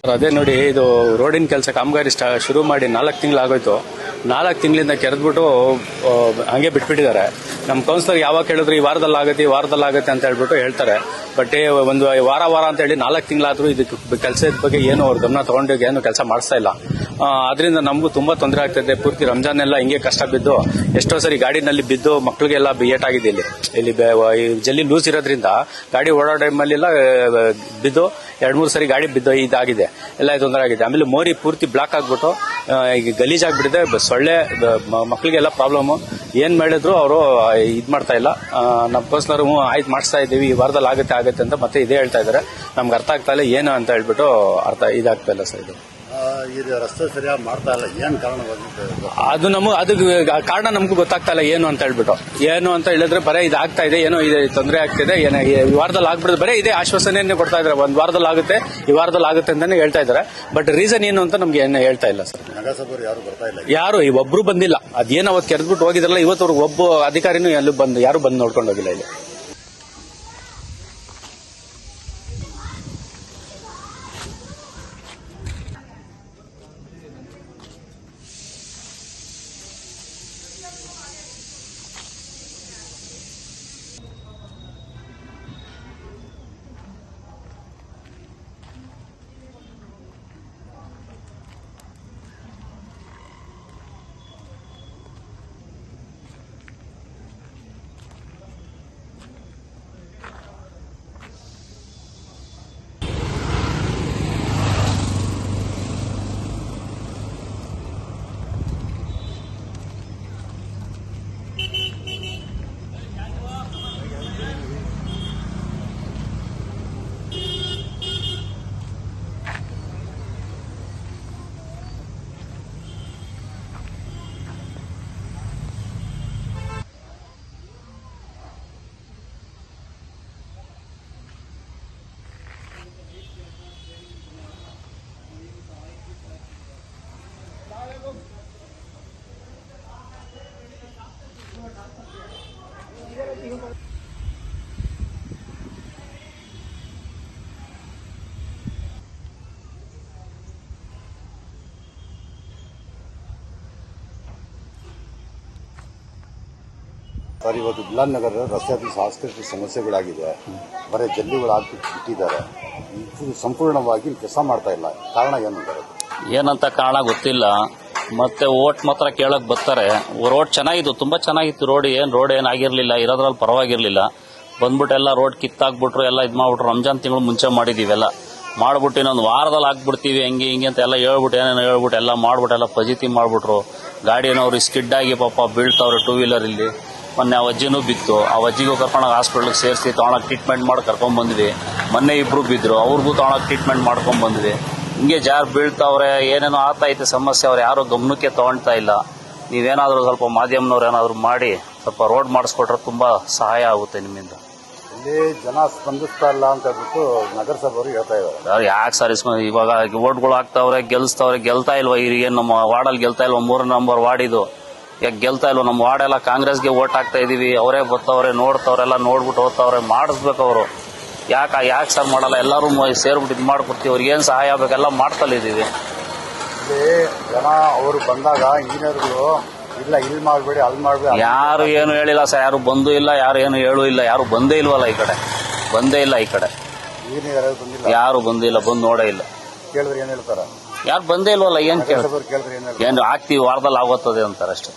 ಅದೇ ನೋಡಿ, ಇದು ರೋಡಿನ ಕೆಲಸ ಕಾಮಗಾರಿ ಶುರು ಮಾಡಿ 4 ತಿಂಗಳಾಗೋಯ್ತು. 4 ತಿಂಗಳಿಂದ ಕೆರೆದ್ಬಿಟ್ಟು ಹಂಗೆ ಬಿಟ್ಬಿಟ್ಟಿದ್ದಾರೆ. ನಮ್ಮ ಕೌನ್ಸಿಲರ್ ಯಾವಾಗ ಕೇಳಿದ್ರು ಈ ವಾರದಲ್ಲಾಗತ್ತೆ ಅಂತ ಹೇಳ್ಬಿಟ್ಟು ಹೇಳ್ತಾರೆ. ಬಟ್ ಒಂದು ವಾರ ಅಂತ ಹೇಳಿ 4 ತಿಂಗಳಾದ್ರೂ ಇದಕ್ಕೆ ಕೆಲಸದ ಬಗ್ಗೆ ಏನು ಅವ್ರ ಗಮನ ತಗೊಂಡು ಏನು ಕೆಲಸ ಮಾಡಿಸ್ತಾ ಇಲ್ಲ. ಅದರಿಂದ ನಮಗೂ ತುಂಬಾ ತೊಂದರೆ ಆಗ್ತದೆ. ಪೂರ್ತಿ ರಂಜಾನ್ ಎಲ್ಲ ಹಿಂಗೆ ಕಷ್ಟ ಬಿದ್ದು ಎಷ್ಟೋ ಸರಿ ಗಾಡಿನಲ್ಲಿ ಬಿದ್ದು ಮಕ್ಕಳಿಗೆಲ್ಲ ಏಟಾಗಿದೆ. ಇಲ್ಲಿ ಜಲ್ಲಿ ಲೂಸ್ ಇರೋದ್ರಿಂದ ಗಾಡಿ ಓಡಾಡೋ ಟೈಮಲ್ಲೆಲ್ಲ ಬಿದ್ದು 2-3 ಸರಿ ಗಾಡಿ ಬಿದ್ದು ಇದಾಗಿದೆ, ಎಲ್ಲ ತೊಂದರೆ ಆಗಿದೆ. ಆಮೇಲೆ ಮೋರಿ ಪೂರ್ತಿ ಬ್ಲಾಕ್ ಆಗ್ಬಿಟ್ಟು ಈಗ ಗಲೀಜಾಗ್ಬಿಟ್ಟಿದೆ. ಸೊಳ್ಳೆ ಮಕ್ಕಳಿಗೆಲ್ಲ ಪ್ರಾಬ್ಲಮ್. ಏನ್ ಮಾಡಿದ್ರು ಅವರು ಇದ್ ಮಾಡ್ತಾ ಇಲ್ಲ. ನಮ್ಮ ಕೌನ್ಸಿಲರ್ ಆಯ್ತು ಮಾಡಿಸ್ತಾ ಇದ್ದೀವಿ, ಈ ವಾರದಲ್ಲಿ ಆಗತ್ತೆ ಅಂತ ಮತ್ತೆ ಇದೇ ಹೇಳ್ತಾ ಇದಾರೆ. ನಮ್ಗೆ ಅರ್ಥ ಆಗ್ತಾ ಇಲ್ಲ ಏನು ಅಂತ ಹೇಳ್ಬಿಟ್ಟು ಇದಾಗ್ತಾ ಇಲ್ಲ ಸರ್. ಇದು ರಸ್ತೆ ಸರಿಯಾಗಿ ಮಾಡ್ತಾ ಇಲ್ಲ, ಏನ್ ಕಾರಣ? ಅದಕ್ಕೆ ಕಾರಣ ನಮಗೂ ಗೊತ್ತಾಗ್ತಾ ಇಲ್ಲ ಏನು ಅಂತ ಹೇಳ್ಬಿಟ್ಟು. ಏನು ಅಂತ ಹೇಳಿದ್ರೆ ಬರೀ ಇದಾಗ್ತಾ ಇದೆ, ಏನೋ ಇದೆ ತೊಂದರೆ ಆಗ್ತಿದೆ, ಈ ವಾರದಲ್ಲಿ ಆಗ್ಬಿಡುತ್ತೆ, ಬರೀ ಇದೇ ಆಶ್ವಾಸನೆ ಕೊಡ್ತಾ ಇದಾರೆ. ಒಂದು ವಾರದಲ್ಲಿ ಆಗುತ್ತೆ ಅಂತಾನೆ ಹೇಳ್ತಾ ಇದಾರೆ. ಬಟ್ ರೀಸನ್ ಏನು ಅಂತ ನಮ್ಗೆ ಏನು ಹೇಳ್ತಾ ಇಲ್ಲ ಸರ್. ನಗರಸಭೆಯವರು ಯಾರು ಬರ್ತಾ ಇಲ್ಲ, ಯಾರು ಒಬ್ರು ಬಂದಿಲ್ಲ. ಅದೇನು ಅವತ್ತು ಕೆರೆದ್ಬಿಟ್ಟು ಹೋಗಿದ್ರಲ್ಲ, ಇವತ್ತವ್ರಿಗೆ ಒಬ್ಬ ಅಧಿಕಾರಿನೂ ಯಾರು ಬಂದು ನೋಡ್ಕೊಂಡು ಹೋಗಿಲ್ಲ ಇಲ್ಲಿ. ಸರ್, ಇವತ್ತು ಬಿಲಾಲ್ ನಗರ ರಸ್ತೆಯಲ್ಲಿ ಸಾಕಷ್ಟು ಸಮಸ್ಯೆಗಳಾಗಿದೆ. ಬರೀ ಜಲ್ಲಿಗಳು ಬಿಟ್ಟಿದ್ದಾರೆ. ಇದು ಸಂಪೂರ್ಣವಾಗಿ ಕೆಲಸ ಮಾಡ್ತಾ ಇಲ್ಲ. ಕಾರಣ ಏನಂತಾರೆ? ಏನಂತ ಕಾರಣ ಗೊತ್ತಿಲ್ಲ. ಮತ್ತೆ ಓಟ್ ಮಾತ್ರ ಕೇಳಕ್ ಬರ್ತಾರೆ. ರೋಡ್ ಚೆನ್ನಾಗಿತ್ತು, ತುಂಬಾ ಚೆನ್ನಾಗಿತ್ತು. ರೋಡ್ ಏನಾಗಿರ್ಲಿಲ್ಲ, ಇರೋದ್ರಲ್ಲಿ ಪರವಾಗಿರ್ಲಿಲ್ಲ. ಬಂದ್ಬಿಟ್ಟು ಎಲ್ಲ ರೋಡ್ ಕಿತ್ತಾಕ್ಬಿಟ್ರು, ಎಲ್ಲ ಇದ್ ಮಾಡ್ಬಿಟ್ರು. ರಂಜಾನ್ ತಿಂಗಳು ಮುಂಚೆ ಮಾಡಿದೀವೆಲ್ಲ ಮಾಡ್ಬಿಟ್ಟು ಇನ್ನೊಂದು ವಾರದಲ್ಲಿ ಹಾಕ್ಬಿಡ್ತೀವಿ ಹಂಗೆ ಹಿಂಗೆ ಅಂತ ಎಲ್ಲ ಏನೇನೋ ಹೇಳ್ಬಿಟ್ಟು ಎಲ್ಲ ಮಾಡ್ಬಿಟ್ಟು ಎಲ್ಲ ಫಜೀತಿ ಮಾಡ್ಬಿಟ್ರು. ಗಾಡಿನವ್ರು ಸ್ಕಿಡ್ ಆಗಿ ಪಾಪ ಬೀಳ್ತಾವ್ರೆ 2 ವೀಲರ್ ಇಲ್ಲಿ. ಮೊನ್ನೆ ಆ ಅಜ್ಜಿನೂ ಬಿತ್ತು. ಆ ಅಜ್ಜಿಗೂ ಕರ್ಕೊಂಡೋಗಿ ಹಾಸ್ಪಿಟ್ಲಿಗೆ ಸೇರಿಸಿ ತಗೊಳಕ್ ಟ್ರೀಟ್ಮೆಂಟ್ ಮಾಡಿ ಕರ್ಕೊಂಡ್ ಬಂದ್ವಿ. ಮೊನ್ನೆ ಇಬ್ರು ಬಿದ್ರು, ಅವ್ರಿಗೂ ತಗೊಳಕ್ ಟ್ರೀಟ್ಮೆಂಟ್ ಮಾಡ್ಕೊಂಡ್ ಬಂದ್ವಿ. ಹಿಂಗೆ ಜಾರ್ ಬೀಳ್ತಾವ್ರೆ, ಏನೇನೋ ಆಗ್ತೈತೆ ಸಮಸ್ಯೆ. ಅವ್ರು ಯಾರು ಗಮನಕ್ಕೆ ತಗೊಳ್ತಾ ಇಲ್ಲ. ನೀವೇನಾದ್ರೂ ಸ್ವಲ್ಪ ಮಾಧ್ಯಮನವ್ರು ಏನಾದ್ರು ಮಾಡಿ ಸ್ವಲ್ಪ ರೋಡ್ ಮಾಡಿಸ್ಕೊಟ್ರೆ ತುಂಬಾ ಸಹಾಯ ಆಗುತ್ತೆ ನಿಮ್ಮಿಂದ. ಇಲ್ಲಿ ಜನ ಸ್ಪಂದಿಸ್ತಾ ಇಲ್ಲ ಅಂತ ಹೇಳ್ಬಿಟ್ಟು ನಗರಸಭೆಯವರು ಹೇಳ್ತಾ ಇದ್ದಾರೆ. ಯಾಕೆ ಸರ್ ಇವಾಗ ಓಟ್ಗಳು ಹಾಕ್ತಾವ್ರೆ, ಗೆಲ್ತಾ ಇಲ್ವಾ? ಏನು ನಮ್ಮ ವಾರ್ಡಲ್ಲಿ ಗೆಲ್ತಾ ಇಲ್ವಾ? 3 ನಂಬರ್ ವಾರ್ಡ್ ಇದು. ಯಾಕೆ ಗೆಲ್ತಾ ಇಲ್ವ? ನಮ್ಮ ವಾರ್ಡ್ ಎಲ್ಲ ಕಾಂಗ್ರೆಸ್ಗೆ ಓಟ್ ಹಾಕ್ತಾ ಇದೀವಿ. ಅವರೇ ಬರ್ತಾವ್ರೆ, ನೋಡ್ತಾವ್ರೆಲ್ಲ, ನೋಡ್ಬಿಟ್ಟು ಹೋಗ್ತಾವ್ರೆ. ಮಾಡಿಸ್ಬೇಕು ಅವರು. ಯಾಕೆ ಸರ್ ಮಾಡಲ್ಲ? ಎಲ್ಲರೂ ಸೇರ್ಬಿಟ್ಟು ಇದು ಮಾಡ್ಕೊಡ್ತೀವಿ. ಅವ್ರಿಗೆ ಏನ್ ಸಹಾಯ ಆಗ್ಬೇಕೆಲ್ಲ ಮಾಡ್ತಲೇ ಇದೀವಿ. ಇಲ್ಲಿ ಜನ ಅವರು ಬಂದಾಗ ಇಂಜಿನಿಯರ್ಗಳು ಇಲ್ಲ ಇಲ್ಲಿ ಮಾಡ್ಬೇಡಿ ಅಲ್ಲಿ ಮಾಡ್ಬೇಡಿ ಯಾರು ಏನು ಹೇಳಿಲ್ಲ ಸರ್. ಯಾರು ಬಂದೂ ಇಲ್ಲ, ಯಾರು ಏನು ಹೇಳೂ ಇಲ್ಲ. ಯಾರು ಬಂದೇ ಇಲ್ವಲ್ಲ ಈ ಕಡೆ. ಬಂದೇ ಇಲ್ಲ ಈ ಕಡೆ. ಯಾರು ಬಂದಿಲ್ಲ, ಬಂದು ನೋಡೇ ಇಲ್ಲ. ಕೇಳಿದ್ರೆ ಏನ್ ಹೇಳ್ತಾರ? ಯಾರು ಬಂದೇ ಇಲ್ವಲ್ಲ. ಏನ್ ಕೇಳಿದ್ರೆ ಏನು ಆಗ್ತೀವಿ ವಾರದಲ್ಲಿ ಆಗೋತ್ತದೆ ಅಂತಾರೆ ಅಷ್ಟೇ.